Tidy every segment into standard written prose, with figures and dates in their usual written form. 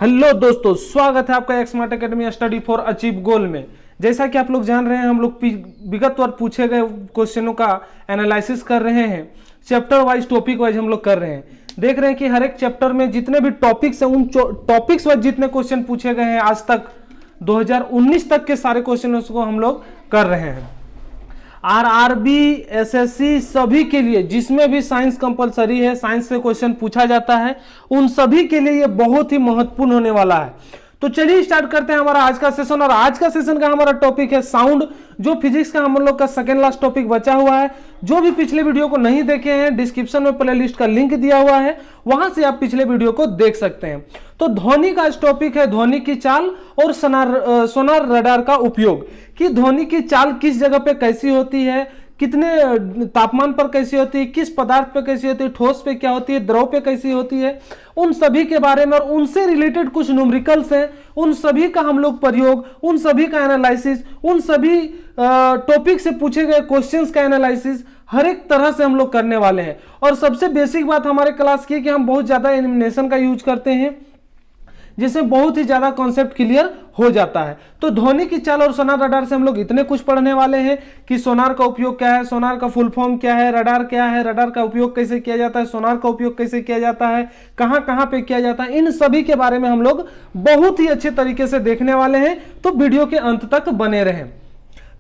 Hello दोस्तों, स्वागत है आपका smart academy study for achieve goal में। जैसा कि आप लोग जान रहे हैं, हम लोग विगतवार पूछे गए क्वेश्चनों का एनालिसिस कर रहे हैं। चैप्टर वाइज, टॉपिक वाइज हम लोग कर रहे हैं। देख रहे हैं कि हर एक चैप्टर में जितने भी टॉपिक्स हैं, उन टॉपिक्स वाइज जितने क्वेश्चन पूछे गए हैं आज तक 2019 तक के सारे क्वेश्चनों को हम लोग कर रहे हैं। आरआरबी, एसएससी सभी के लिए, जिसमें भी साइंस कंपलसरी है, साइंस से क्वेश्चन पूछा जाता है, उन सभी के लिए ये बहुत ही महत्वपूर्ण होने वाला है। तो चलिए स्टार्ट करते हैं हमारा आज का सेशन। और आज का सेशन का हमारा टॉपिक है साउंड, जो फिजिक्स का हम लोग का सेकेंड लास्ट टॉपिक बचा हुआ है। जो भी पिछले वीडियो को नहीं देखे हैं, डिस्क्रिप्शन में प्लेलिस्ट का लिंक दिया हुआ है, वहां से आप पिछले वीडियो को देख सकते हैं। तो ध्वनि का आज टॉपिक है ध्वनि की चाल और सोनार रडार का उपयोग, कि ध्वनि की चाल किस जगह पे कैसी होती है, कितने तापमान पर कैसी होती है, किस पदार्थ पे कैसी होती है, ठोस पे क्या होती है, द्रव पे कैसी होती है, उन सभी के बारे में और उनसे रिलेटेड कुछ न्यूमेरिकल्स हैं, उन सभी का हम लोग प्रयोग, उन सभी का एनालिसिस, उन सभी टॉपिक से पूछे गए क्वेश्चंस का एनालिसिस हर एक तरह से हम लोग करने वाले हैं। और सबसे बेसिक बात हमारे क्लास की है कि हम बहुत ज्यादा एनिमेशन का यूज करते हैं, जिसमें बहुत ही ज्यादा कॉन्सेप्ट क्लियर हो जाता है। तो ध्वनि की चाल और सोनार रडार से हम लोग इतने कुछ पढ़ने वाले हैं कि सोनार का उपयोग क्या है, सोनार का फुल फॉर्म क्या है, रडार क्या है, रडार का उपयोग कैसे किया जाता है, सोनार का उपयोग कैसे किया जाता है, कहां कहां पे किया जाता है, इन सभी के बारे में हम लोग बहुत ही अच्छे तरीके से देखने वाले हैं। तो वीडियो के अंत तक बने रहें।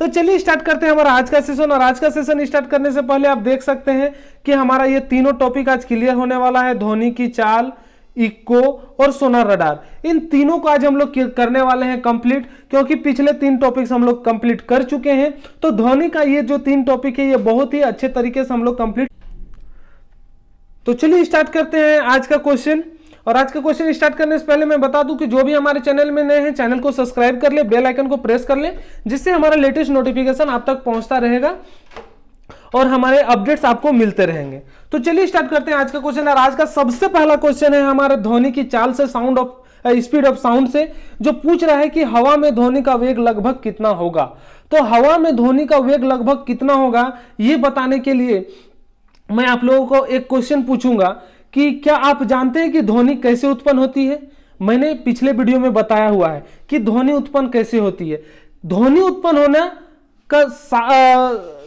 तो चलिए स्टार्ट करते हैं हमारा आज का सेशन। और आज का सेशन स्टार्ट करने से पहले आप देख सकते हैं कि हमारा ये तीनों टॉपिक आज क्लियर होने वाला है। ध्वनि की चाल, इको और सोनार रडार, इन तीनों को आज हम लोग करने वाले हैं कंप्लीट, क्योंकि पिछले 3 टॉपिक्स हम लोग कंप्लीट कर चुके हैं। तो ध्वनि का ये जो 3 टॉपिक है, ये बहुत ही अच्छे तरीके से हम लोग कंप्लीट। तो चलिए स्टार्ट करते हैं आज का क्वेश्चन। और आज का क्वेश्चन स्टार्ट करने से पहले मैं बता दूं कि जो भी हमारे चैनल में नए हैं, चैनल को सब्सक्राइब कर ले, बेल आइकन को प्रेस कर ले, जिससे हमारा लेटेस्ट नोटिफिकेशन आप तक पहुंचता रहेगा और हमारे अपडेट्स आपको मिलते रहेंगे। तो चलिए स्टार्ट करते हैं आज का क्वेश्चन। और आज का सबसे पहला क्वेश्चन है हमारे ध्वनि की चाल से, sound of speed of sound से, जो पूछ रहा है कि हवा में ध्वनि का वेग लगभग कितना होगा। तो हवा में ध्वनि का वेग लगभग कितना होगा, ये बताने के लिए मैं आप लोगों को एक क्वेश्चन पूछूंगा कि क्या आप जानते हैं कि ध्वनि कैसे उत्पन्न होती है। मैंने पिछले वीडियो में बताया हुआ है कि ध्वनि उत्पन्न कैसे होती है। ध्वनि उत्पन्न होना का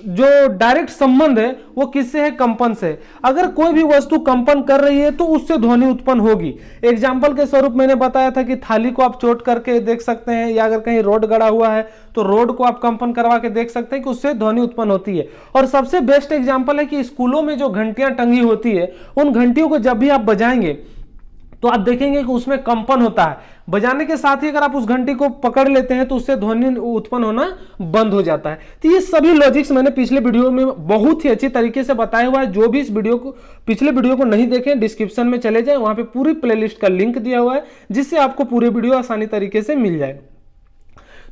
जो डायरेक्ट संबंध है वो किससे है, कंपन से। अगर कोई भी वस्तु कंपन कर रही है तो उससे ध्वनि उत्पन्न होगी। एग्जाम्पल के स्वरूप मैंने बताया था कि थाली को आप चोट करके देख सकते हैं, या अगर कहीं रोड गड़ा हुआ है तो रोड को आप कंपन करवा के देख सकते हैं कि उससे ध्वनि उत्पन्न होती है। और सबसे बेस्ट एग्जाम्पल है कि स्कूलों में जो घंटियां टंगी होती है, उन घंटियों को जब भी आप बजाएंगे तो आप देखेंगे कि उसमें कंपन होता है। बजाने के साथ ही अगर आप उस घंटी को पकड़ लेते हैं तो उससे ध्वनि उत्पन्न होना बंद हो जाता है। तो ये सभी लॉजिक्स मैंने पिछले वीडियो में बहुत ही अच्छी तरीके से बताया हुआ है। जो भी इस वीडियो को, पिछले वीडियो को नहीं देखें, डिस्क्रिप्शन में चले जाए, वहां पे पूरी प्लेलिस्ट का लिंक दिया हुआ है, जिससे आपको पूरे वीडियो आसानी तरीके से मिल जाए।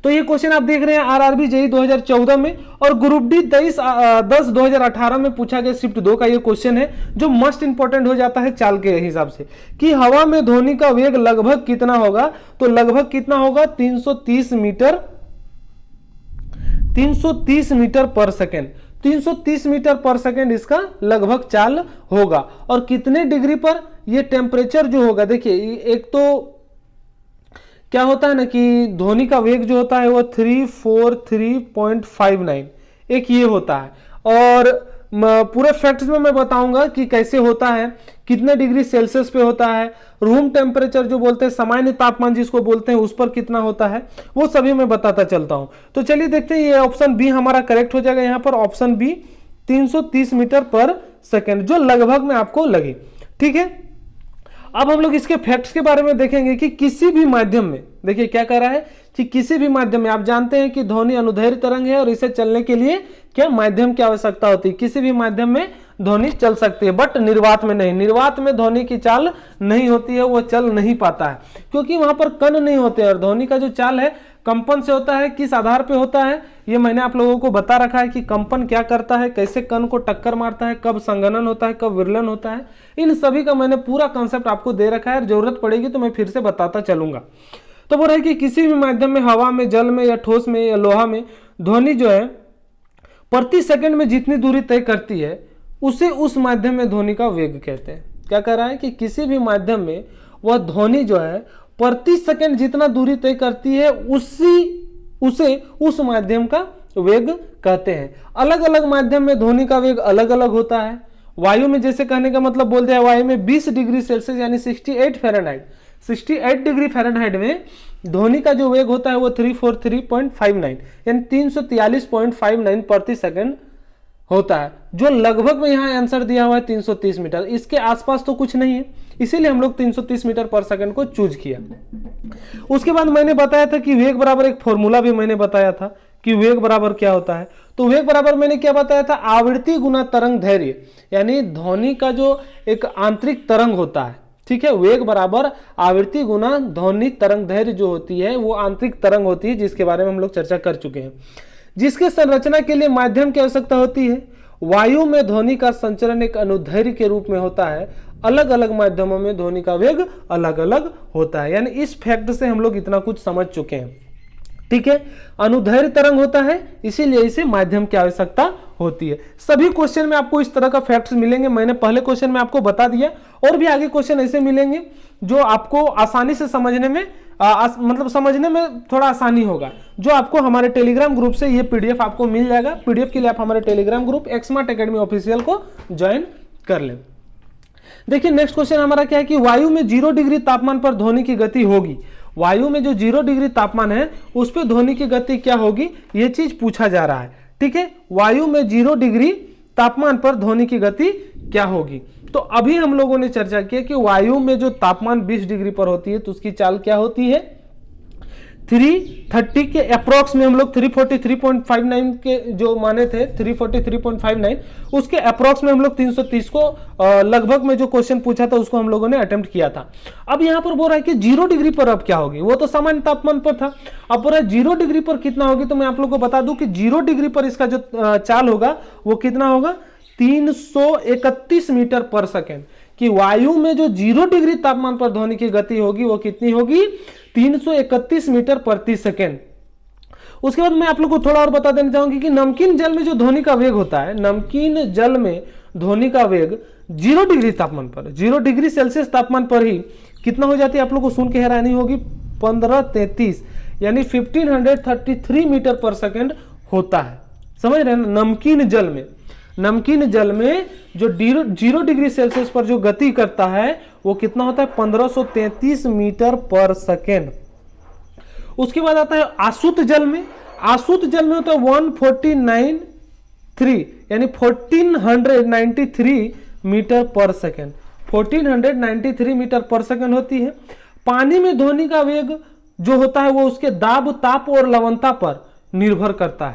तो ये क्वेश्चन आप देख रहे हैं आरआरबी जेईई 2014 में, और ग्रुप डी 10/10/2018 में पूछा गया शिफ्ट 2 का ये क्वेश्चन है, जो मस्ट इंपॉर्टेंट हो जाता है चाल के हिसाब से, कि हवा में ध्वनि का वेग लगभग कितना होगा। तो लगभग कितना होगा, 330 मीटर पर सेकेंड। 330 मीटर पर सेकेंड इसका लगभग चाल होगा। और कितने डिग्री पर ये टेम्परेचर जो होगा, देखिए एक तो क्या होता है ना कि ध्वनि का वेग जो होता है वो 343.59 एक ये होता है। और पूरे फैक्ट्स में मैं बताऊंगा कि कैसे होता है, कितने डिग्री सेल्सियस पे होता है, रूम टेम्परेचर जो बोलते हैं, सामान्य तापमान जिसको बोलते हैं, उस पर कितना होता है, वो सभी मैं बताता चलता हूं। तो चलिए देखते हैं, ये ऑप्शन बी हमारा करेक्ट हो जाएगा। यहां पर ऑप्शन बी 330 मीटर पर सेकेंड, जो लगभग में आपको लगे। ठीक है, अब हम लोग इसके फैक्ट्स के बारे में देखेंगे कि किसी भी माध्यम में, देखिए क्या कह रहा है कि किसी भी माध्यम में, आप जानते हैं कि ध्वनि अनुदैर्ध्य तरंग है और इसे चलने के लिए क्या माध्यम की आवश्यकता होती है। किसी भी माध्यम में ध्वनि चल सकती है, बट निर्वात में नहीं। निर्वात में ध्वनि की चाल नहीं होती है, वो चल नहीं पाता है, क्योंकि वहां पर कण नहीं होते। और ध्वनि का जो चाल है कंपन से होता है। किस आधार पे होता है, ये मैंने आप लोगों को बता रखा है कि कंपन क्या करता है, कैसे कण को टक्कर मारता है, कब संघनन होता है, कब विरलन होता है, इन सभी का मैंने पूरा कंसेप्ट आपको दे रखा है। जरूरत पड़ेगी तो मैं फिर से बताता चलूंगा। तो बोल रहा है कि किसी भी माध्यम में, हवा में, जल में, या ठोस में, या लोहा में, ध्वनि जो है प्रति सेकंड में जितनी दूरी तय करती है, उसे उस माध्यम में ध्वनि का वेग कहते हैं। क्या कह रहा है कि किसी भी माध्यम में वह ध्वनि जो है प्रति सेकंड जितना दूरी तय करती है उसे उस माध्यम का वेग कहते हैं। अलग अलग माध्यम में ध्वनि का वेग अलग अलग होता है। वायु में जैसे कहने का मतलब बोलते हैं, वायु में 20 डिग्री सेल्सियस यानी 68 डिग्री फ़ारेनहाइट में ध्वनि का जो वेग होता है वो 343.59 यानी 343.59 प्रति सेकंड होता है, जो लगभग में यहाँ आंसर दिया हुआ है 330 मीटर। इसके आसपास तो कुछ नहीं है, इसीलिए हम लोग 330 मीटर पर सेकंड को चूज किया। उसके बाद मैंने बताया था कि वेग बराबर एक फॉर्मूला भी मैंने बताया था कि वेग बराबर क्या होता है। तो वेग बराबर मैंने क्या बताया था, आवृत्ति गुना तरंग धैर्य, यानी ध्वनि का जो एक आंतरिक तरंग होता है, ठीक है, वेग बराबर आवृत्ति गुना ध्वनि तरंग धैर्य जो होती है वो आंतरिक तरंग होती है, जिसके बारे में हम लोग चर्चा कर चुके हैं। जिसके संरचना के लिए माध्यम की आवश्यकता होती है। वायु में ध्वनि का संचरण एक अनुदैर्घ्य के रूप में होता है। अलग अलग माध्यमों में ध्वनि का वेग अलग अलग होता है, यानी इस फैक्ट से हम लोग इतना कुछ समझ चुके हैं, ठीक है। अनुदैर्घ्य तरंग होता है, इसीलिए इसे माध्यम की आवश्यकता होती है। सभी क्वेश्चन में आपको इस तरह का फैक्ट्स मिलेंगे, मैंने पहले क्वेश्चन में आपको बता दिया, और भी आगे क्वेश्चन ऐसे मिलेंगे जो आपको आसानी से समझने में मतलब समझने में थोड़ा आसानी होगा, जो आपको हमारे टेलीग्राम ग्रुप से ये पीडीएफ आपको मिल जाएगा। पीडीएफ के लिए आप हमारे टेलीग्राम ग्रुप एक्समार्ट एकेडमी ऑफिशियल को ज्वाइन कर लें। देखिए नेक्स्ट क्वेश्चन हमारा क्या है कि वायु में 0 डिग्री तापमान पर ध्वनि की गति होगी। वायु में जो 0 डिग्री तापमान है उस पर ध्वनि की गति क्या होगी, ये चीज पूछा जा रहा है, ठीक है। वायु में 0 डिग्री तापमान पर ध्वनि की गति क्या होगी। तो अभी हम लोगों ने चर्चा की कि वायु में जो तापमान 20 डिग्री पर होती है तो उसकी चाल क्या होती है, 330 के अप्रोक्स में हम लोग 343.59 के जो माने थे 343.59 उसके अप्रोक्स में हम लोग 330 को लगभग में जो क्वेश्चन पूछा था उसको हम लोगों ने अटेम्प्ट किया था। अब यहां पर बोल रहा है कि 0 डिग्री पर अब क्या होगी, वो तो सामान्य तापमान पर था, अब बोल रहा है 0 डिग्री पर कितना होगी। तो मैं आप लोग को बता दूं कि 0 डिग्री पर इसका जो चाल होगा वो कितना होगा, 331 मीटर पर सेकेंड। कि वायु में जो 0 डिग्री तापमान पर ध्वनि की गति होगी वो कितनी होगी, 331 मीटर प्रति सेकेंड। उसके बाद मैं आप लोग को थोड़ा और बता देना चाहूंगी कि नमकीन जल में जो ध्वनि का वेग होता है, नमकीन जल में ध्वनि का वेग 0 डिग्री तापमान पर, 0 डिग्री सेल्सियस तापमान पर ही कितना हो जाती है, आप लोग को सुन के हैरानी होगी, 1533 यानी 1533 मीटर पर सेकेंड होता है। समझ रहे हैं, नमकीन जल में, नमकीन जल में जो 0 डिग्री सेल्सियस पर जो गति करता है वो कितना होता है, 1533 मीटर पर सेकेंड। उसके बाद आता है आसुत जल में, आसुत जल में होता है 1493 यानी 1493 मीटर पर सेकेंड, 1493 मीटर पर सेकेंड होती है। पानी में ध्वनि का वेग जो होता है वो उसके दाब, ताप और लवणता पर निर्भर करता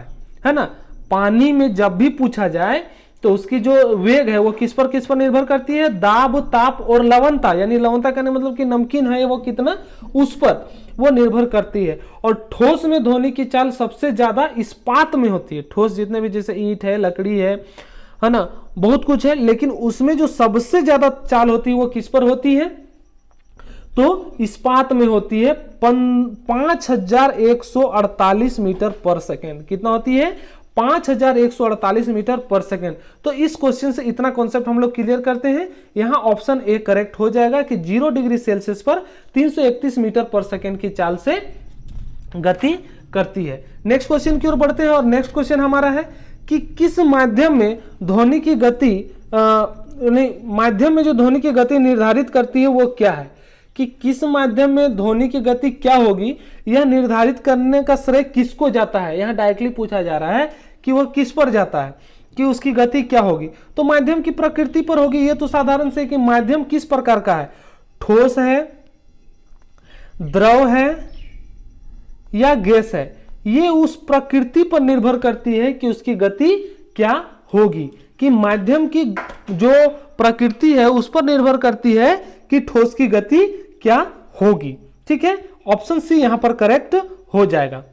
है ना। पानी में जब भी पूछा जाए तो उसकी जो वेग है वो किस पर निर्भर करती है, दाब, ताप और लवणता, यानी लवणता कहने मतलब कि नमकीन है वो कितना, उस पर वो निर्भर करती है। और ठोस में ध्वनि की चाल सबसे ज्यादा इस्पात में होती है। ठोस जितने भी जैसे ईंट है, लकड़ी है ना, बहुत कुछ है, लेकिन उसमें जो सबसे ज्यादा चाल होती है वो किस पर होती है, तो इस्पात में होती है। 5148 मीटर पर सेकेंड कितना होती है, 5148 मीटर पर सेकेंड। तो इस क्वेश्चन से इतना कॉन्सेप्ट हम लोग क्लियर करते हैं, यहां ऑप्शन ए करेक्ट हो जाएगा कि 0 डिग्री सेल्सियस पर 331 मीटर पर सेकेंड की चाल से गति करती है। नेक्स्ट क्वेश्चन की ओर बढ़ते हैं और नेक्स्ट क्वेश्चन हमारा है कि किस माध्यम में ध्वनि की गति माध्यम में जो ध्वनि की गति निर्धारित करती है वो क्या है, कि किस माध्यम में ध्वनि की गति क्या होगी, यह निर्धारित करने का श्रेय किसको जाता है। यहां डायरेक्टली पूछा जा रहा है कि वह किस पर जाता है, कि उसकी गति क्या होगी। तो माध्यम की प्रकृति पर होगी। यह तो साधारण से कि माध्यम किस प्रकार का है, ठोस है, द्रव है या गैस है, ये उस प्रकृति पर निर्भर करती है कि उसकी गति क्या होगी। कि माध्यम की जो प्रकृति है उस पर निर्भर करती है कि ठोस की गति क्या होगी। ठीक है, ऑप्शन सी यहां पर करेक्ट हो जाएगा।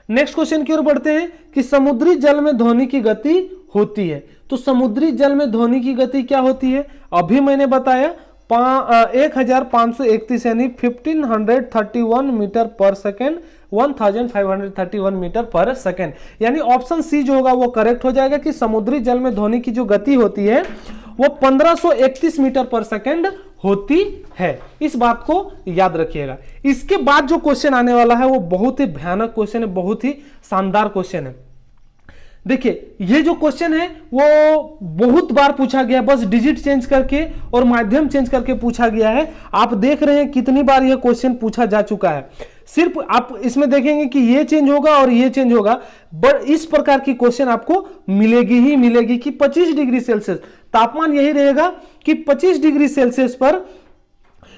नेक्स्ट क्वेश्चन की ओर बढ़ते हैं कि समुद्री जल में ध्वनि की गति होती है। तो समुद्री जल में ध्वनि की गति क्या होती है, अभी मैंने बताया 1531 यानी 1531 मीटर पर सेकेंड, 1531 मीटर पर सेकेंड, यानी ऑप्शन सी जो होगा वो करेक्ट हो जाएगा कि समुद्री जल में ध्वनि की जो गति होती है वो 1531 मीटर पर सेकेंड होती है। इस बात को याद रखिएगा। इसके बाद जो क्वेश्चन आने वाला है वो बहुत ही भयानक क्वेश्चन है, बहुत ही शानदार क्वेश्चन है। देखिए ये जो क्वेश्चन है वो बहुत बार पूछा गया, बस डिजिट चेंज करके और माध्यम चेंज करके पूछा गया है। आप देख रहे हैं कितनी बार यह क्वेश्चन पूछा जा चुका है। सिर्फ आप इसमें देखेंगे कि ये चेंज होगा और ये चेंज होगा, बट इस प्रकार की क्वेश्चन आपको मिलेगी ही मिलेगी कि 25 डिग्री सेल्सियस तापमान यही रहेगा कि 25 डिग्री सेल्सियस पर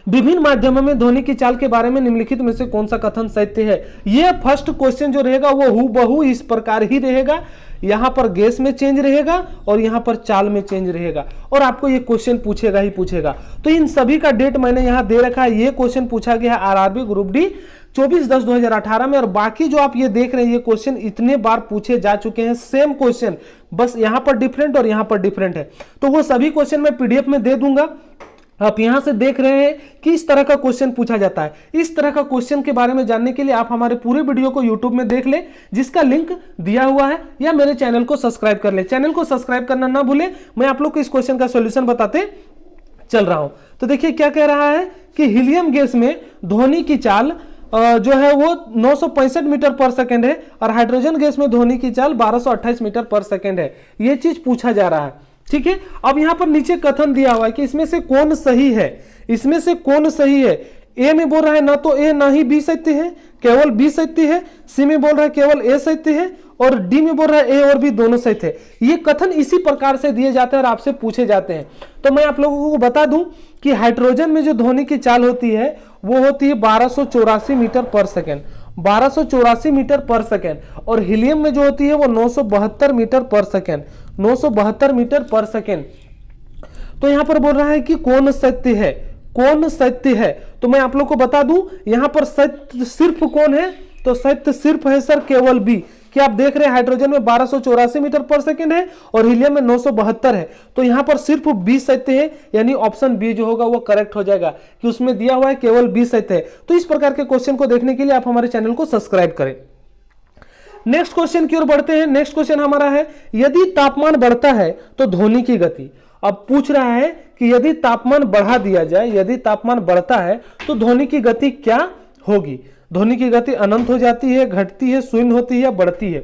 विभिन्न माध्यमों में ध्वनि की चाल के बारे में निम्नलिखित में से कौन सा कथन सत्य है। यह फर्स्ट क्वेश्चन जो रहेगा वो हूबहू इस प्रकार ही रहेगा। यहां पर गैस में चेंज रहेगा और यहां पर चाल में चेंज रहेगा और आपको ये क्वेश्चन पूछेगा ही पूछेगा। तो इन सभी का डेट मैंने यहां दे रखा है। ये क्वेश्चन पूछा गया है आरआरबी ग्रुप डी 24/10/2018 में, और बाकी जो आप ये देख रहे हैं ये क्वेश्चन इतने बार पूछे जा चुके हैं, सेम क्वेश्चन, बस यहां पर डिफरेंट और यहां पर डिफरेंट है। तो वो सभी क्वेश्चन मैं पीडीएफ में दे दूंगा। आप यहां से देख रहे हैं कि इस तरह का क्वेश्चन पूछा जाता है। इस तरह का क्वेश्चन के बारे में जानने के लिए आप हमारे पूरे वीडियो को YouTube में देख लें, जिसका लिंक दिया हुआ है, या मेरे चैनल को सब्सक्राइब कर लें। चैनल को सब्सक्राइब करना ना भूलें। मैं आप लोग को इस क्वेश्चन का सॉल्यूशन बताते चल रहा हूं। तो देखिए क्या कह रहा है कि हीलियम गैस में ध्वनि की चाल जो है वो 965 मीटर पर सेकेंड है और हाइड्रोजन गैस में ध्वनि की चाल 1228 मीटर पर सेकेंड है। यह चीज पूछा जा रहा है, ठीक है। अब यहां पर नीचे कथन दिया हुआ है कि इसमें से कौन सही है, इसमें से कौन सही है। ए में बोल रहा है ना तो ए ना ही बी सत्य है, केवल बी सत्य है। सी में बोल रहा है केवल ए सत्य है, और डी में बोल रहा है ए और बी दोनों सत्य है। ये कथन इसी प्रकार से दिए जाते हैं और आपसे पूछे जाते हैं। तो मैं आप लोगों को बता दूं कि हाइड्रोजन में जो ध्वनि की चाल होती है वो होती है 1284 मीटर पर सेकेंड, 1284 मीटर पर सेकेंड, और हीलियम में जो होती है वो 972 मीटर पर सेकेंड, 972 मीटर पर सेकेंड। तो यहां पर बोल रहा है कि कौन सत्य है, कौन सत्य है। तो मैं आप लोग को बता दूं यहां पर सत्य सिर्फ कौन है, तो सत्य सिर्फ है सर केवल बी। कि आप देख रहे हैं हाइड्रोजन में 1284 मीटर पर सेकेंड है और हीलियम में 972 है, तो यहां पर सिर्फ बी सत्य है, यानी ऑप्शन बी जो होगा वो करेक्ट हो जाएगा कि उसमें दिया हुआ है केवल बी सत्य है। तो इस प्रकार के क्वेश्चन को देखने के लिए आप हमारे चैनल को सब्सक्राइब करें। नेक्स्ट क्वेश्चन की ओर बढ़ते हैं। नेक्स्ट क्वेश्चन हमारा है, यदि तापमान बढ़ता है तो ध्वनि की गति। अब पूछ रहा है कि यदि तापमान बढ़ा दिया जाए, यदि तापमान बढ़ता है तो ध्वनि की गति क्या होगी। ध्वनि की गति अनंत हो जाती है, घटती है, शून्य होती है या बढ़ती है।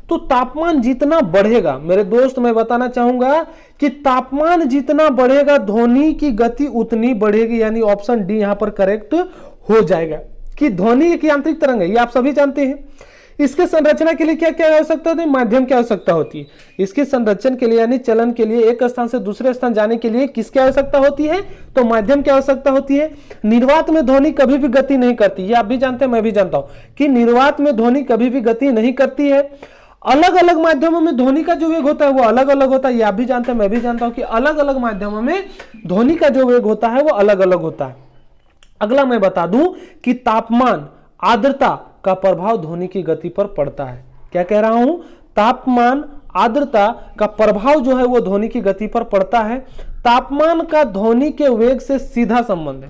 तो तापमान जितना बढ़ेगा मेरे दोस्त, मैं बताना चाहूंगा कि तापमान जितना बढ़ेगा ध्वनि की गति उतनी बढ़ेगी, यानी ऑप्शन डी यहां पर करेक्ट हो जाएगा कि ध्वनि एक यांत्रिक तरंग है, ये आप सभी जानते हैं। इसके संरचना के लिए क्या क्या आवश्यकता होती है, माध्यम की आवश्यकता होती है। इसके संरक्षण के लिए यानी चलन के लिए, एक स्थान से दूसरे स्थान जाने के लिए किसकी आवश्यकता होती है, तो माध्यम की आवश्यकता होती है। निर्वात में ध्वनि कभी भी गति नहीं करती, ये आप भी जानते हैं, मैं भी जानता हूं कि निर्वात में ध्वनि कभी भी गति नहीं करती है। अलग अलग माध्यमों में ध्वनि का जो वेग होता है वो अलग अलग होता है, ये आप भी जानते हैं, मैं भी जानता हूं कि अलग अलग माध्यमों में ध्वनि का जो वेग होता है वो अलग अलग होता है। अगला मैं बता दूं कि तापमान, आर्द्रता का प्रभाव ध्वनि की गति पर पड़ता है। क्या कह रहा हूं, तापमान, आर्द्रता का प्रभाव जो है वो ध्वनि की गति पर पड़ता है। तापमान का ध्वनि के वेग से सीधा संबंध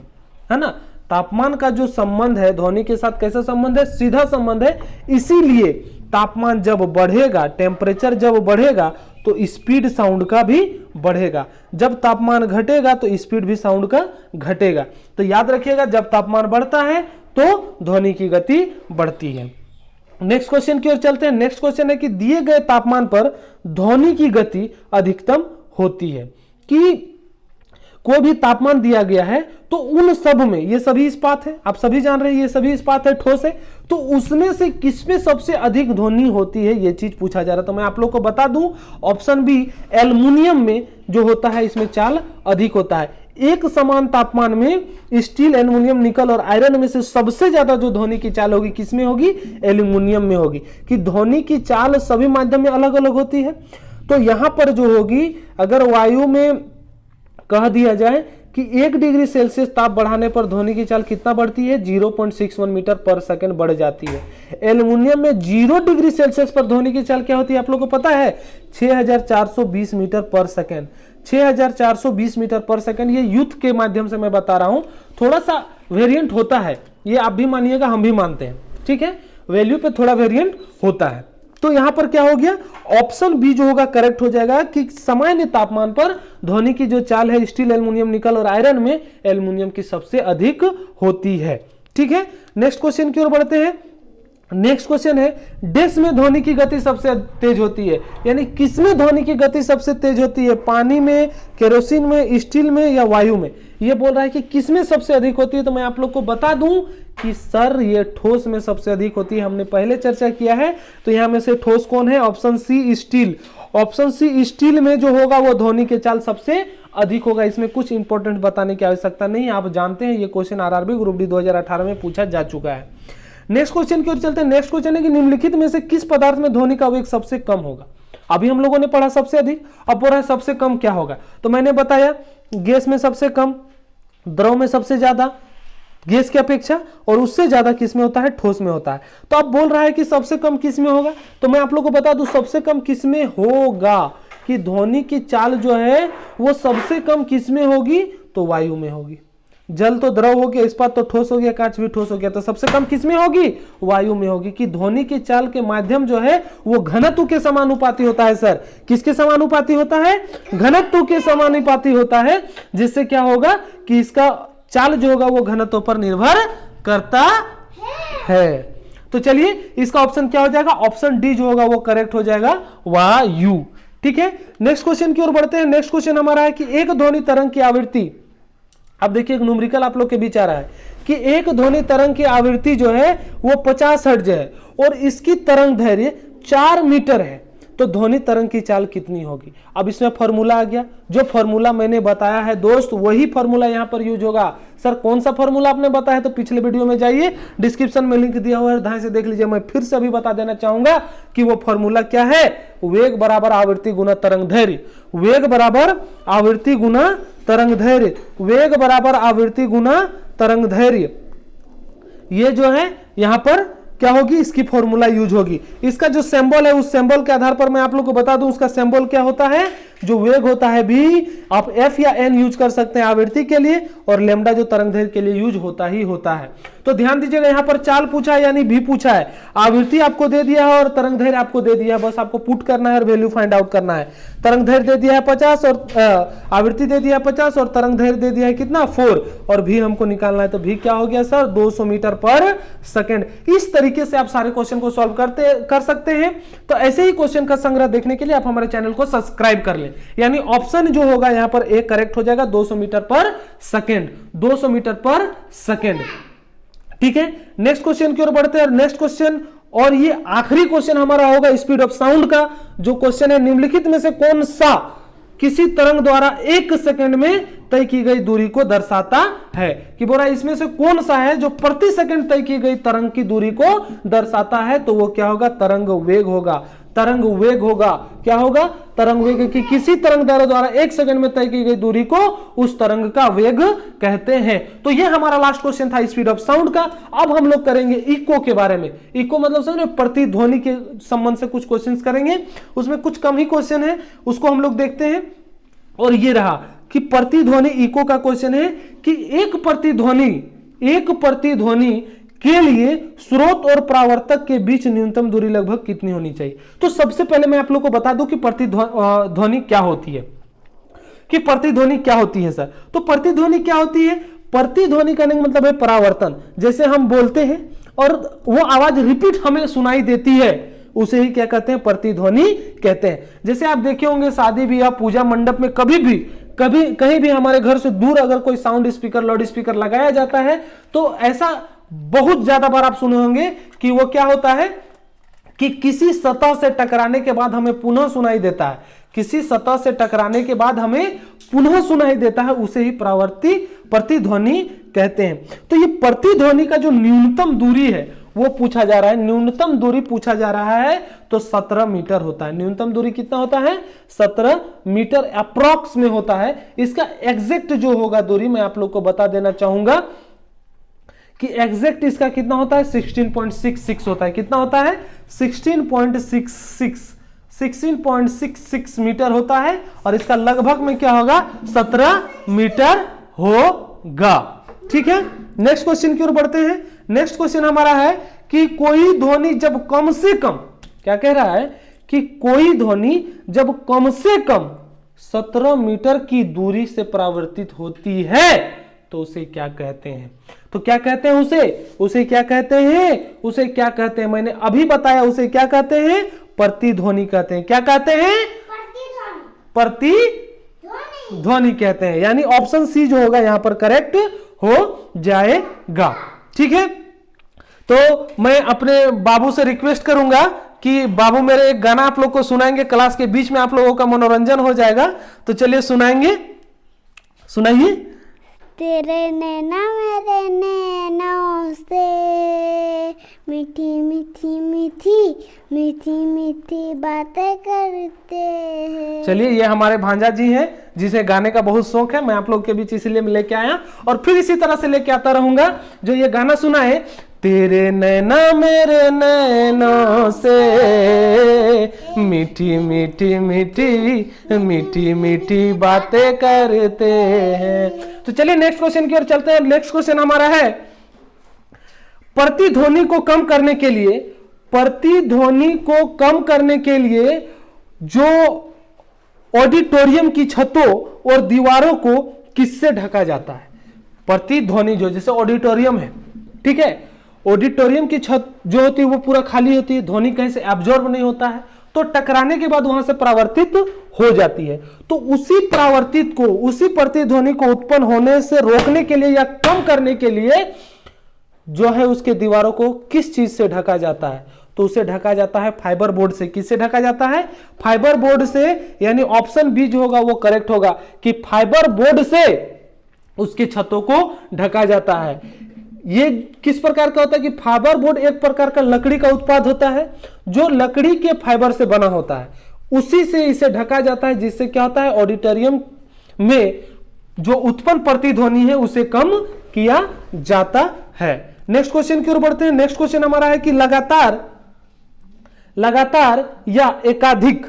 है ना। तापमान का जो संबंध है ध्वनि के साथ कैसा संबंध है, सीधा संबंध है। इसीलिए तापमान जब बढ़ेगा, टेम्परेचर जब बढ़ेगा तो स्पीड साउंड का भी बढ़ेगा, जब तापमान घटेगा तो स्पीड भी साउंड का घटेगा। तो याद रखिएगा, जब तापमान बढ़ता है तो ध्वनि की गति बढ़ती है। नेक्स्ट क्वेश्चन की ओर चलते हैं। नेक्स्ट क्वेश्चन है कि दिए गए तापमान पर ध्वनि की गति अधिकतम होती है। कि कोई भी तापमान दिया गया है तो उन सब में, ये सभी इस्पात है, आप सभी जान रहे हैं ये सभी इस्पात है, ठोस है, तो उसमें से किसमें सबसे अधिक ध्वनि होती है, ये चीज पूछा जा रहा है। तो मैं आप लोग को बता दूं ऑप्शन बी, एल्युमिनियम में जो होता है इसमें चाल अधिक होता है। एक समान तापमान में स्टील, एल्युमिनियम, निकल और आयरन में से सबसे ज्यादा जो ध्वनि की चाल होगी किसमें होगी, एल्युमिनियम में होगी। कि ध्वनि की चाल सभी माध्यम में अलग अलग होती है। तो यहां पर जो होगी, अगर वायु में कह दिया जाए कि 1 डिग्री सेल्सियस ताप बढ़ाने पर ध्वनि की चाल कितना बढ़ती है, 0.61 मीटर पर सेकंड बढ़ जाती है। एल्युमिनियम में 0 डिग्री सेल्सियस पर ध्वनि की चाल क्या होती है आप लोगों को पता है, 6420 मीटर पर सेकंड, 6420 मीटर पर सेकंड। ये युद्ध के माध्यम से मैं बता रहा हूं, थोड़ा सा वेरिएंट होता है, ये आप भी मानिएगा, हम भी मानते हैं, ठीक है, वैल्यू पे थोड़ा वेरिएंट होता है। तो यहां पर क्या हो गया, ऑप्शन बी जो होगा करेक्ट हो जाएगा कि सामान्य तापमान पर ध्वनि की जो चाल है स्टील, एल्युमिनियम, निकल और आयरन में एल्युमिनियम की सबसे अधिक होती है। ठीक है, नेक्स्ट क्वेश्चन की ओर बढ़ते हैं। नेक्स्ट क्वेश्चन है, डैश में ध्वनि की गति सबसे तेज होती है, यानी किसमें ध्वनि की गति सबसे तेज होती है, पानी में, केरोसिन में, स्टील में या वायु में। ये बोल रहा है कि किसमें सबसे अधिक होती है, तो मैं आप लोग को बता दूं कि सर ये ठोस में सबसे अधिक होती है, हमने पहले चर्चा किया है। तो यहां में से ठोस कौन है, option C steel. Option C steel में जो होगा वो ध्वनि के चाल सबसे अधिक होगा। इसमें कुछ इंपॉर्टेंट बताने की आवश्यकता नहीं, आप जानते हैं ये क्वेश्चन आरआरबी ग्रुप डी 2018 में पूछा जा चुका है। नेक्स्ट क्वेश्चन की ओर चलते हैं। नेक्स्ट क्वेश्चन है कि निम्नलिखित में से किस पदार्थ में ध्वनि का वेग सबसे कम होगा। अभी हम लोगों ने पढ़ा सबसे अधिक, अब बोल रहा है सबसे कम क्या होगा। तो मैंने बताया गैस में सबसे कम, द्रव में सबसे ज्यादा गैस की अपेक्षा, और उससे ज्यादा किस में होता है, ठोस में होता है। तो अब बोल रहा है कि सबसे कम किस में होगा, तो मैं आप लोगों को बता दूं सबसे कम किस में होगा, कि ध्वनि की चाल जो है वो सबसे कम किस में होगी, तो वायु में होगी। जल तो द्रव हो गया, इस्पात तो ठोस हो गया, कांच भी ठोस हो गया, तो सबसे कम किस में होगी, वायु में होगी। कि ध्वनि की चाल के माध्यम जो है वो घनत्व के समानुपाती होता है। सर किसके समानुपाती होता है, घनत्व के समानुपाती होता है, जिससे क्या होगा कि इसका चाल जो होगा वो घनत्व पर निर्भर करता है। तो चलिए इसका ऑप्शन क्या हो जाएगा, ऑप्शन डी जो होगा वो करेक्ट हो जाएगा, वायु। ठीक है, नेक्स्ट क्वेश्चन की ओर बढ़ते हैं। नेक्स्ट क्वेश्चन हमारा है कि एक ध्वनि तरंग की आवृत्ति, अब देखिए एक न्यूमेरिकल आप लोग के बीच आ रहा है कि एक ध्वनि तरंग की आवृत्ति जो है वो 50 हर्ट्ज है और इसकी तरंग दैर्घ्य 4 मीटर है, तो ध्वनि तरंग की चाल कितनी होगी। अब इसमें फॉर्मूला आ गया, जो फॉर्मूला मैंने बताया है दोस्त वही फॉर्मूला यहां पर यूज होगा। सर कौन सा फॉर्मूला आपने बताया, तो पिछले वीडियो में जाइए, डिस्क्रिप्शन में लिंक दिया हुआ है, ध्यान से देख लीजिए। मैं फिर से अभी बता देना चाहूंगा कि वो फॉर्मूला क्या है, वेग बराबर आवृत्ति गुना तरंग दैर्घ्य, वेग बराबर आवृत्ति गुना तरंग दैर्घ्य, वेग बराबर आवृत्ति गुना तरंग दैर्घ्य। ये जो है यहां पर क्या होगी, इसकी फॉर्मूला यूज होगी। इसका जो सिंबल है उस सिंबल के आधार पर मैं आप लोग को बता दूं, उसका सिंबल क्या होता है, जो वेग होता है भी, आप एफ या एन यूज कर सकते हैं आवृत्ति के लिए, और लेमडा जो तरंग दैर्घ्य के लिए यूज होता ही होता है। तो ध्यान दीजिएगा, यहां पर चाल पूछा है यानी भी पूछा है, आवृत्ति आपको दे दिया है और तरंग दैर्घ्य आपको दे दिया है, बस आपको पुट करना है और वैल्यू फाइंड आउट करना है। तरंग दैर्घ्य दे दिया है 50 और आवृत्ति दे दिया है 50 और तरंग दैर्घ्य दे दिया है कितना 4, और भी हमको निकालना है, तो भी क्या हो गया सर 200 मीटर पर सेकेंड। इस तरीके से आप सारे क्वेश्चन को सॉल्व कर सकते हैं। तो ऐसे ही क्वेश्चन का संग्रह देखने के लिए आप हमारे चैनल को सब्सक्राइब कर लें, यानी ऑप्शन जो होगा यहां पर ए करेक्ट हो जाएगा, 200 मीटर पर सेकेंड, 200 मीटर पर सेकेंड। ठीक है, नेक्स्ट क्वेश्चन की ओर बढ़ते हैं। नेक्स्ट क्वेश्चन, और ये आखिरी क्वेश्चन हमारा होगा स्पीड ऑफ साउंड का। जो क्वेश्चन है, निम्नलिखित में से कौन सा किसी तरंग द्वारा 1 सेकंड में तय की गई दूरी को दर्शाता है, कि बोला इसमें से कौन सा है जो प्रति सेकंड तय की गई तरंग की दूरी को दर्शाता है, तो वो क्या होगा, तरंग वेग होगा। तरंग वेग होगा, क्या होगा, तरंग वेग, कि किसी तरंग द्वारा 1 सेकंड में तय की गई दूरी को उस तरंग का वेग कहते हैं। तो ये हमारा लास्ट क्वेश्चन था स्पीड ऑफ साउंड का। अब हम लोग करेंगे इको के बारे में। इको मतलब समझे, प्रतिध्वनि के संबंध से कुछ क्वेश्चंस करेंगे, उसमें कुछ कम ही क्वेश्चन है, उसको हम लोग देखते हैं। और ये रहा कि प्रतिध्वनि, इको का क्वेश्चन है कि एक प्रतिध्वनि के लिए स्रोत और परावर्तक के बीच न्यूनतम दूरी लगभग कितनी होनी चाहिए। तो सबसे पहले मैं आप लोग को बता दूं कि प्रतिध्वनि क्या होती है, कि प्रतिध्वनि क्या होती है सर। तो प्रतिध्वनि क्या होती है, प्रतिध्वनि करने का मतलब है परावर्तन। जैसे हम बोलते हैं और वो आवाज रिपीट हमें सुनाई देती है, उसे ही क्या कहते हैं, प्रतिध्वनि कहते हैं। जैसे आप देखे होंगे शादी ब्याह पूजा मंडप में कभी कहीं भी हमारे घर से दूर अगर कोई साउंड स्पीकर, लाउड स्पीकर लगाया जाता है, तो ऐसा बहुत ज्यादा बार आप सुने होंगे कि वो क्या होता है कि किसी सतह से टकराने के बाद हमें पुनः सुनाई देता है, किसी सतह से टकराने के बाद हमें पुनः सुनाई देता है, उसे ही प्रतिध्वनि कहते हैं। तो ये प्रतिध्वनि का जो न्यूनतम दूरी है वो पूछा जा रहा है, न्यूनतम दूरी पूछा जा रहा है, तो 17 मीटर होता है। न्यूनतम दूरी कितना होता है, 17 मीटर अप्रॉक्स में होता है। इसका एग्जैक्ट जो होगा दूरी मैं आप लोग को बता देना चाहूंगा कि एग्जैक्ट इसका कितना होता है, 16.66 होता है। कितना होता है, 16.66 मीटर होता है, और इसका लगभग में क्या होगा, 17 मीटर होगा। ठीक है, नेक्स्ट क्वेश्चन की ओर बढ़ते हैं। नेक्स्ट क्वेश्चन हमारा है कि कोई ध्वनि जब कम से कम क्या कह रहा है कि कोई ध्वनि जब कम से कम 17 मीटर की दूरी से परावर्तित होती है तो उसे क्या कहते हैं? तो क्या कहते हैं उसे क्या कहते हैं? उसे क्या कहते हैं? मैंने अभी बताया, उसे क्या कहते हैं? प्रतिध्वनि कहते हैं। क्या कहते हैं? प्रतिध्वनि कहते हैं। यानी ऑप्शन सी जो होगा यहां पर करेक्ट हो जाएगा। ठीक है, तो मैं अपने बाबू से रिक्वेस्ट करूंगा कि बाबू मेरे एक गाना आप लोग को सुनाएंगे, क्लास के बीच में आप लोगों का मनोरंजन हो जाएगा। तो चलिए सुनाएंगे, सुनाइए। तेरे नैना मेरे नैनों से मीठी मीठी मीठी मीठी मीठी बातें करते हैं। चलिए, ये हमारे भांजा जी हैं जिसे गाने का बहुत शौक है। मैं आप लोग के बीच इसलिए लेके आया और फिर इसी तरह से लेके आता रहूंगा। जो ये गाना सुना है, तेरे नैना मेरे नैनों से मीठी मीठी मीठी मीठी मीठी बातें करते हैं। तो चलिए नेक्स्ट क्वेश्चन की ओर चलते हैं। नेक्स्ट क्वेश्चन हमारा है, प्रतिध्वनि को कम करने के लिए, प्रतिध्वनि को कम करने के लिए जो ऑडिटोरियम की छतों और दीवारों को किससे ढका जाता है? प्रतिध्वनि जो, जैसे ऑडिटोरियम है, ठीक है, ऑडिटोरियम की छत जो होती है वो पूरा खाली होती है, ध्वनि कहीं से एब्जॉर्ब नहीं होता है, तो टकराने के बाद वहां से परावर्तित हो जाती है। तो उसी परावर्तित को, उसी प्रतिध्वनि को उत्पन्न होने से रोकने के लिए या कम करने के लिए जो है उसके दीवारों को किस चीज से ढका जाता है? तो उसे ढका जाता है फाइबर बोर्ड से। किससे ढका जाता है? फाइबर बोर्ड से। यानी ऑप्शन बी जो होगा वो करेक्ट होगा कि फाइबर बोर्ड से उसकी छतों को ढका जाता है। ये किस प्रकार का होता है कि फाइबर बोर्ड एक प्रकार का लकड़ी का उत्पाद होता है जो लकड़ी के फाइबर से बना होता है, उसी से इसे ढका जाता है, जिससे क्या होता है ऑडिटोरियम में जो उत्पन्न प्रतिध्वनि है उसे कम किया जाता है। नेक्स्ट क्वेश्चन की ओर बढ़ते हैं। नेक्स्ट क्वेश्चन हमारा है कि लगातार या एकाधिक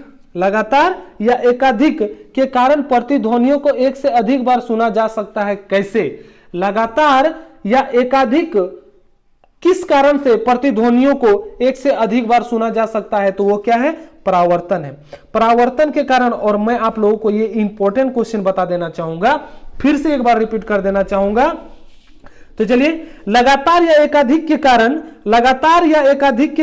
के कारण प्रतिध्वनियों को एक से अधिक बार सुना जा सकता है। कैसे? लगातार या एकाधिक किस कारण से प्रतिध्वनियों को एक से अधिक बार सुना जा सकता है? तो वो क्या है? परावर्तन है। परावर्तन के कारण, और मैं आप लोगों को ये इंपॉर्टेंट क्वेश्चन बता देना चाहूंगा, फिर से एक बार रिपीट कर देना चाहूंगा। तो चलिए, लगातार या एकाधिक के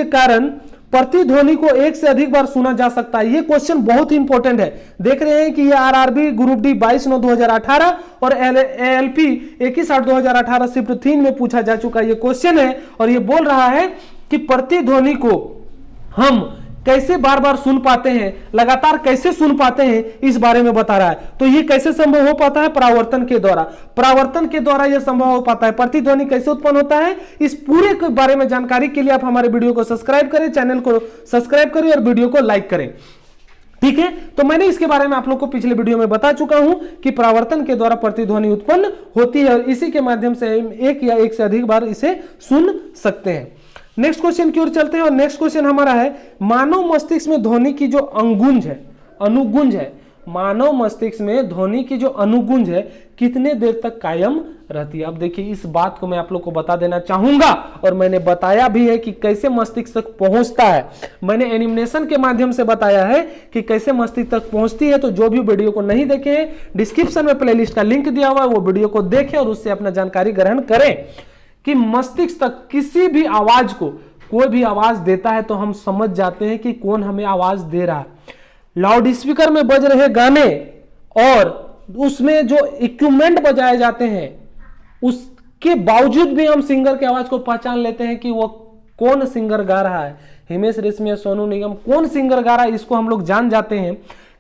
कारण प्रतिध्वनि को एक से अधिक बार सुना जा सकता है। ये क्वेश्चन बहुत ही इंपॉर्टेंट है। देख रहे हैं कि ये आरआरबी ग्रुप डी 22/9/2018 और एएलपी 21/8/2018 शिफ्ट 3 में पूछा जा चुका ये क्वेश्चन है। और ये बोल रहा है कि प्रतिध्वनि को हम कैसे बार बार सुन पाते हैं, लगातार कैसे सुन पाते हैं, इस बारे में बता रहा है। तो ये कैसे संभव हो पाता है? परावर्तन के द्वारा। परावर्तन के द्वारा यह संभव हो पाता है। प्रतिध्वनि कैसे उत्पन्न होता है, इस पूरे के बारे में जानकारी के लिए आप हमारे वीडियो को सब्सक्राइब करें, चैनल को सब्सक्राइब करें और वीडियो को लाइक करें। ठीक है, तो मैंने इसके बारे में आप लोग को पिछले वीडियो में बता चुका हूं कि परावर्तन के द्वारा प्रतिध्वनि उत्पन्न होती है और इसी के माध्यम से एक या एक से अधिक बार इसे सुन सकते हैं। नेक्स्ट क्वेश्चन की ओर चलते हैं और नेक्स्ट क्वेश्चन हमारा है, मानव मस्तिष्क में ध्वनि की जो अनुगुंज है, मानव मस्तिष्क में ध्वनि की जो अनुगुंज है कितने देर तक कायम रहती है? अब देखिए, इस बात को मैं आप लोग को बता देना चाहूंगा और मैंने बताया भी है कि कैसे मस्तिष्क तक पहुंचता है। मैंने एनिमेशन के माध्यम से बताया है कि कैसे मस्तिष्क तक पहुंचती है। तो जो भी वीडियो को नहीं देखे हैं, डिस्क्रिप्शन में प्लेलिस्ट का लिंक दिया हुआ है, वो वीडियो को देखें और उससे अपना जानकारी ग्रहण करें कि मस्तिष्क तक किसी भी आवाज को, कोई भी आवाज देता है तो हम समझ जाते हैं कि कौन हमें आवाज दे रहा है। लाउड स्पीकर में बज रहे गाने और उसमें जो इक्विपमेंट बजाए जाते हैं, उसके बावजूद भी हम सिंगर की आवाज को पहचान लेते हैं कि वो कौन सिंगर गा रहा है। हिमेश रेशमिया, सोनू निगम, कौन सिंगर गा रहा है, इसको हम लोग जान जाते हैं।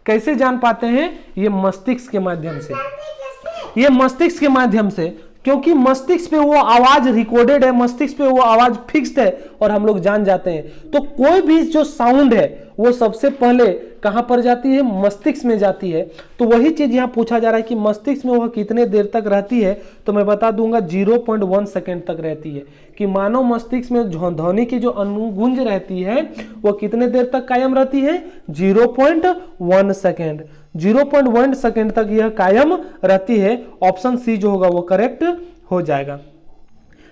कैसे जान पाते हैं? ये मस्तिष्क के माध्यम से। ये मस्तिष्क के माध्यम से, क्योंकि मस्तिष्क पे वो आवाज रिकॉर्डेड है, मस्तिष्क पे वो आवाज फिक्स्ड है और हम लोग जान जाते हैं। तो कोई भी जो साउंड है वो सबसे पहले कहां पर जाती है? मस्तिष्क में जाती है। तो वही चीज यहां पूछा जा रहा है कि मस्तिष्क में वह कितने देर तक रहती है? तो मैं बता दूंगा 0.1 सेकेंड तक रहती है। कि मानव मस्तिष्क में ध्वनि की जो अनुगुंज रहती है वो कितने देर तक कायम रहती है? 0.1 सेकेंड। 0.1 सेकेंड तक यह कायम रहती है। ऑप्शन सी जो होगा वो करेक्ट हो जाएगा।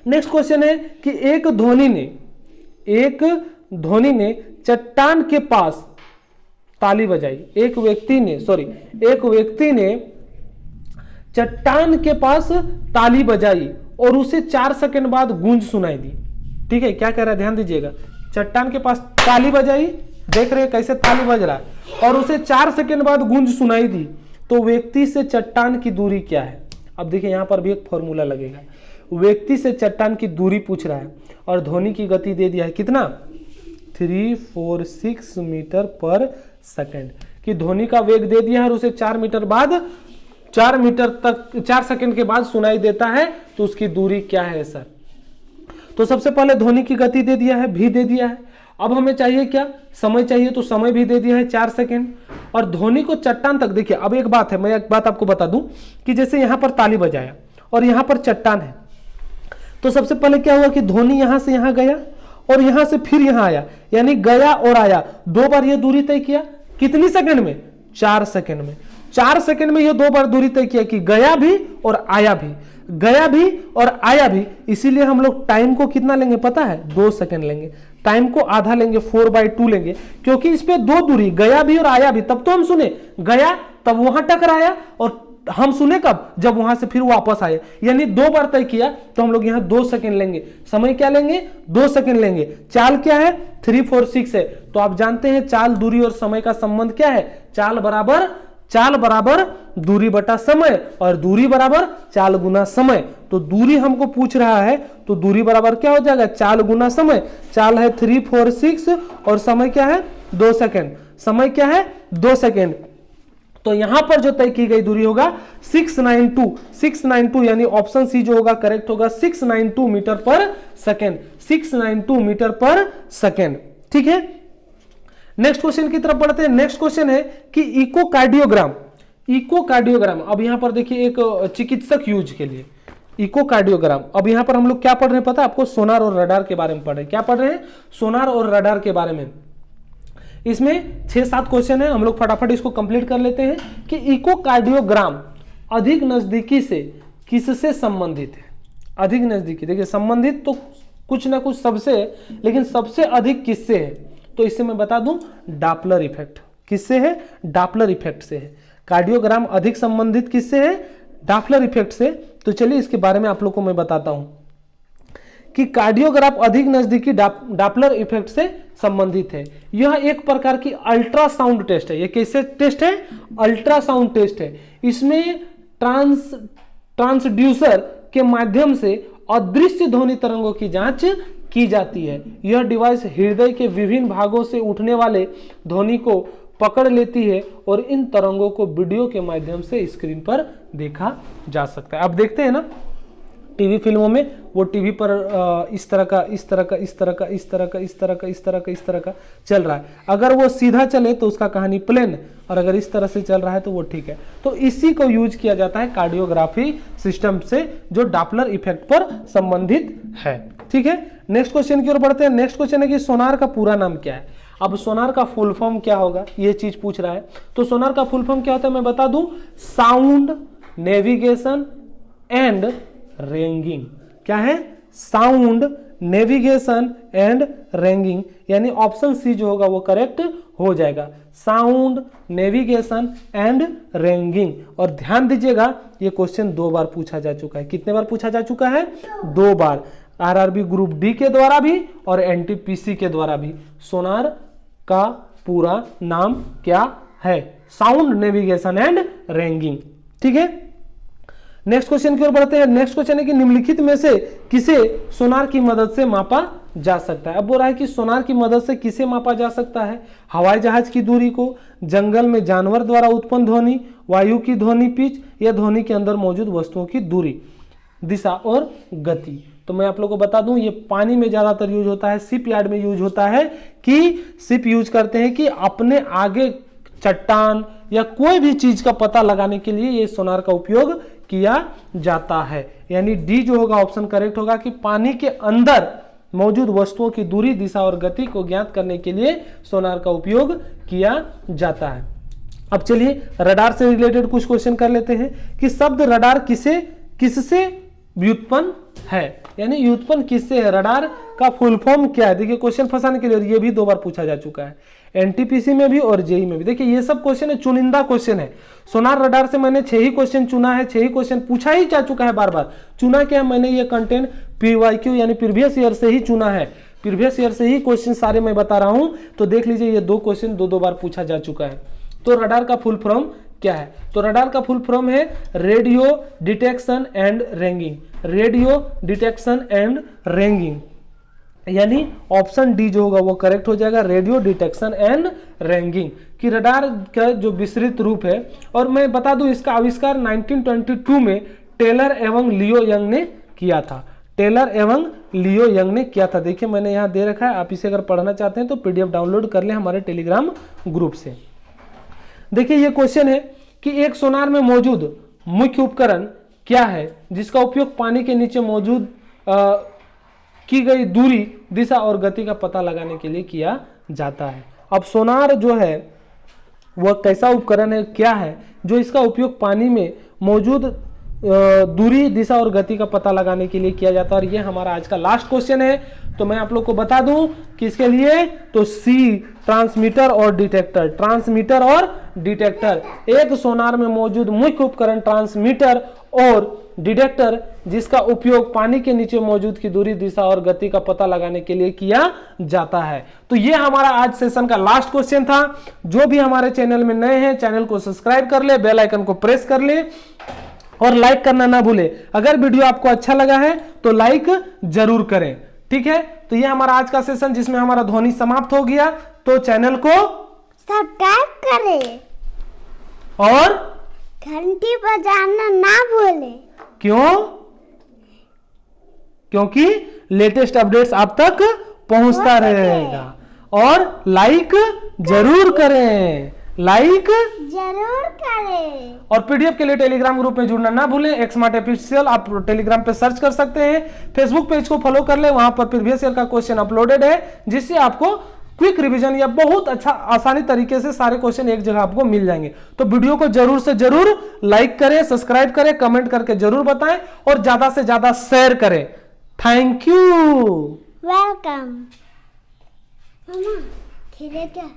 नेक्स्ट क्वेश्चन है कि एक ध्वनि ने चट्टान के पास ताली बजाई। एक व्यक्ति ने चट्टान के पास ताली बजाई और उसे 4 सेकंड बाद गूंज सुनाई दी। ठीक है, क्या कह रहा है ध्यान दीजिएगा। चट्टान के पास ताली बजाई, देख रहे हैं कैसे ताली बज रहा है, और उसे 4 सेकंड बाद गूंज सुनाई दी, तो व्यक्ति से चट्टान की दूरी क्या है। अब देखिए यहां पर भी एक फॉर्मूला लगेगा। व्यक्ति से चट्टान की दूरी पूछ रहा है और ध्वनि की गति दे दिया है कितना, 346 मीटर पर सेकंड की ध्वनि का वेग दे दिया है और उसे 4 सेकंड के बाद सुनाई देता है, तो उसकी दूरी क्या है सर। तो सबसे पहले ध्वनि की गति दे दिया है, भी दे दिया है। अब हमें चाहिए क्या, समय चाहिए, तो समय भी दे दिया है 4 सेकंड, और ध्वनि को चट्टान तक। देखिए अब एक बात है, मैं एक बात आपको बता दूं कि जैसे यहां पर ताली बजाया और यहां पर चट्टान है, तो सबसे पहले क्या हुआ कि ध्वनि यहां से यहां गया और यहां से फिर यहां आया, यानी गया और आया, 2 बार यह दूरी तय किया। कितनी सेकंड में, 4 सेकंड में। 4 सेकंड में यह 2 बार दूरी तय किया कि गया भी और आया भी, गया भी और आया भी। इसीलिए हम लोग टाइम को कितना लेंगे पता है, 2 सेकंड लेंगे। टाइम को आधा लेंगे, 4/2 लेंगे, क्योंकि इस पे 2 दूरी, गया भी और आया भी। तब तो हम सुने गया, तब वहां टकराया, और हम सुने कब, जब वहां से फिर वापस आए, यानी 2 बार तय किया, तो हम लोग यहां 2 सेकंड लेंगे। समय क्या लेंगे, 2 सेकंड लेंगे। चाल क्या है, 346 है। तो आप जानते हैं चाल, दूरी और समय का संबंध क्या है, चाल बराबर दूरी बटा समय, और दूरी बराबर चाल गुना समय। तो दूरी हमको पूछ रहा है, तो दूरी बराबर क्या हो जाएगा, चाल गुना समय। चाल है 346 और समय क्या है, 2 सेकंड। समय क्या है, 2 सेकंड। तो यहां पर जो तय की गई दूरी होगा 692, यानी ऑप्शन सी जो होगा करेक्ट होगा, 692 मीटर पर सेकंड, 692 मीटर पर सेकंड। ठीक है, नेक्स्ट क्वेश्चन की तरफ बढ़ते हैं। नेक्स्ट क्वेश्चन है कि इकोकार्डियोग्राम। अब यहां पर देखिए एक चिकित्सक यूज के लिए इकोकार्डियोग्राम। अब यहां पर हम लोग क्या पढ़ रहे हैं पता है आपको, सोनार और रडार के बारे में पढ़ रहे हैं। क्या पढ़ रहे हैं, सोनार और रडार के बारे में। इसमें 6-7 क्वेश्चन है, हम लोग फटाफट इसको कंप्लीट कर लेते हैं कि इकोकार्डियोग्राम अधिक नजदीकी से किससे संबंधित है। अधिक नजदीकी, देखिए संबंधित तो कुछ ना कुछ सबसे, लेकिन सबसे अधिक किससे है, तो इससे मैं बता दूं डॉपलर इफेक्ट। किससे है, डॉपलर इफेक्ट से है। कार्डियोग्राम अधिक संबंधित किससे है, डॉपलर इफेक्ट से। तो चलिए इसके बारे में आप लोग को मैं बताता हूं कि कार्डियोग्राफ अधिक नजदीकी डॉपलर इफेक्ट से संबंधित है। यह एक प्रकार की अल्ट्रासाउंड टेस्ट है। यह कैसे टेस्ट है, अल्ट्रासाउंड टेस्ट है। इसमें ट्रांसड्यूसर के माध्यम से अदृश्य ध्वनि तरंगों की जांच की जाती है। यह डिवाइस हृदय के विभिन्न भागों से उठने वाले ध्वनि को पकड़ लेती है और इन तरंगों को वीडियो के माध्यम से स्क्रीन पर देखा जा सकता है। अब देखते हैं ना टीवी फिल्मों में, वो टीवी पर इस तरह का चल रहा है। अगर वो सीधा चले तो उसका कहानी प्लेन, और अगर इस तरह से चल रहा है तो वो ठीक है। तो इसी को यूज किया जाता है कार्डियोग्राफी सिस्टम से, जो डॉपलर इफेक्ट पर संबंधित है। ठीक है, नेक्स्ट क्वेश्चन की ओर बढ़ते हैं। नेक्स्ट क्वेश्चन है कि सोनार का पूरा नाम क्या है। अब सोनार का फुल फॉर्म क्या होगा, ये चीज पूछ रहा है। तो सोनार का फुल फॉर्म क्या होता है मैं बता दूं, साउंड नेविगेशन एंड रेंगिंग। क्या है, साउंड नेविगेशन एंड रेंगिंग, यानी ऑप्शन सी जो होगा वो करेक्ट हो जाएगा, साउंड नेविगेशन एंड रेंगिंग। और ध्यान दीजिएगा ये क्वेश्चन 2 बार पूछा जा चुका है। कितने बार पूछा जा चुका है, 2 बार। आरआरबी ग्रुप डी के द्वारा भी और एनटीपीसी के द्वारा भी। सोनार का पूरा नाम क्या है, साउंड नेविगेशन एंड रेंगिंग। ठीक है, नेक्स्ट क्वेश्चन की ओर बढ़ते हैं। नेक्स्ट क्वेश्चन है कि निम्नलिखित में से किसे सोनार की मदद से मापा जा सकता है। अब बोल रहा है कि सोनार की मदद से किसे मापा जा सकता है, हवाई जहाज की दूरी को, जंगल में जानवर द्वारा उत्पन्न ध्वनि, वायु की ध्वनि पिच, या ध्वनि के अंदर मौजूद वस्तुओं की दूरी, दिशा और गति। तो मैं आप लोगों को बता दूं ये पानी में ज्यादातर यूज होता है, शिप यार्ड में यूज होता है, कि शिप यूज करते हैं कि अपने आगे चट्टान या कोई भी चीज का पता लगाने के लिए ये सोनार का उपयोग किया जाता है। यानी डी जो होगा ऑप्शन करेक्ट होगा कि पानी के अंदर मौजूद वस्तुओं की दूरी, दिशा और गति को ज्ञात करने के लिए सोनार का उपयोग किया जाता है। अब चलिए रडार से रिलेटेड कुछ क्वेश्चन कर लेते हैं कि शब्द रडार किससे व्युत्पन्न है, यानी व्युत्पन्न किससे है, रडार का फुल फॉर्म क्या है। देखिए क्वेश्चन फंसाने के लिए, और ये भी 2 बार पूछा जा चुका है, एनटीपीसी में भी और जेई में भी। देखिए ये सब क्वेश्चन है, चुनिंदा क्वेश्चन है। सोनार रडार से मैंने 6 ही क्वेश्चन चुना है, 6 ही क्वेश्चन पूछा ही जा चुका है बार बार। चुना क्या, मैंने ये कंटेंट पीवाईक्यू यानी प्रीवियस ईयर से ही चुना है, प्रीवियस ईयर से ही क्वेश्चन सारे मैं बता रहा हूं। तो देख लीजिए ये 2 क्वेश्चन 2 बार पूछा जा चुका है। तो रडार का फुल फॉर्म क्या है, तो रडार का फुल फॉर्म है radio detection and ranging, radio detection and ranging, यानी ऑप्शन डी जो होगा वो करेक्ट हो जाएगा, रेडियो डिटेक्शन एंड रेंगिंग कि रडार का जो विस्तृत रूप है। और मैं बता दूं इसका आविष्कार 1922 में टेलर एवं लियो यंग ने किया था, टेलर एवं लियो यंग ने किया था। देखिए मैंने यहाँ दे रखा है, आप इसे अगर पढ़ना चाहते हैं तो पीडीएफ डाउनलोड कर लें हमारे टेलीग्राम ग्रुप से। देखिए ये क्वेश्चन है कि एक सोनार में मौजूद मुख्य उपकरण क्या है जिसका उपयोग पानी के नीचे मौजूद की गई दूरी, दिशा और गति का पता लगाने के लिए किया जाता है। अब सोनार जो है वह कैसा उपकरण है, क्या है जो इसका उपयोग पानी में मौजूद दूरी, दिशा और गति का पता लगाने के लिए किया जाता है। और ये हमारा आज का लास्ट क्वेश्चन है। तो मैं आप लोग को बता दूं कि इसके लिए तो सी ट्रांसमीटर और डिटेक्टर, ट्रांसमीटर और डिटेक्टर, एक सोनार में मौजूद मुख्य उपकरण ट्रांसमीटर और डिटेक्टर जिसका उपयोग पानी के नीचे मौजूद की दूरी, दिशा और गति का पता लगाने के लिए किया जाता है। तो ये हमारा आज सेशन का लास्ट क्वेश्चन था। जो भी हमारे चैनल में नए हैं चैनल को सब्सक्राइब कर ले, बेल आइकन को प्रेस कर ले और लाइक करना ना भूले। अगर वीडियो आपको अच्छा लगा है तो लाइक जरूर करें, ठीक है। तो ये हमारा आज का सेशन जिसमें हमारा ध्वनि समाप्त हो गया। तो चैनल को सब्सक्राइब करें और घंटी बजाना ना भूलें। क्यों? क्योंकि लेटेस्ट अपडेट्स आप तक पहुंचता रहेगा। और लाइक जरूर करें, लाइक जरूर करें। और पीडीएफ के लिए टेलीग्राम ग्रुप में जुड़ना ना भूलें, एक्समार्ट ऑफिशियल आप टेलीग्राम पे सर्च कर सकते हैं। फेसबुक पेज को फॉलो कर ले, वहां पर प्रीवियस ईयर का क्वेश्चन अपलोडेड है जिससे आपको क्विक रिवीजन या बहुत अच्छा आसानी तरीके से सारे क्वेश्चन एक जगह आपको मिल जाएंगे। तो वीडियो को जरूर से जरूर लाइक करें, सब्सक्राइब करें, कमेंट करके जरूर बताएं और ज्यादा से ज्यादा शेयर करें। Thank you, welcome. मामा खेले क्या?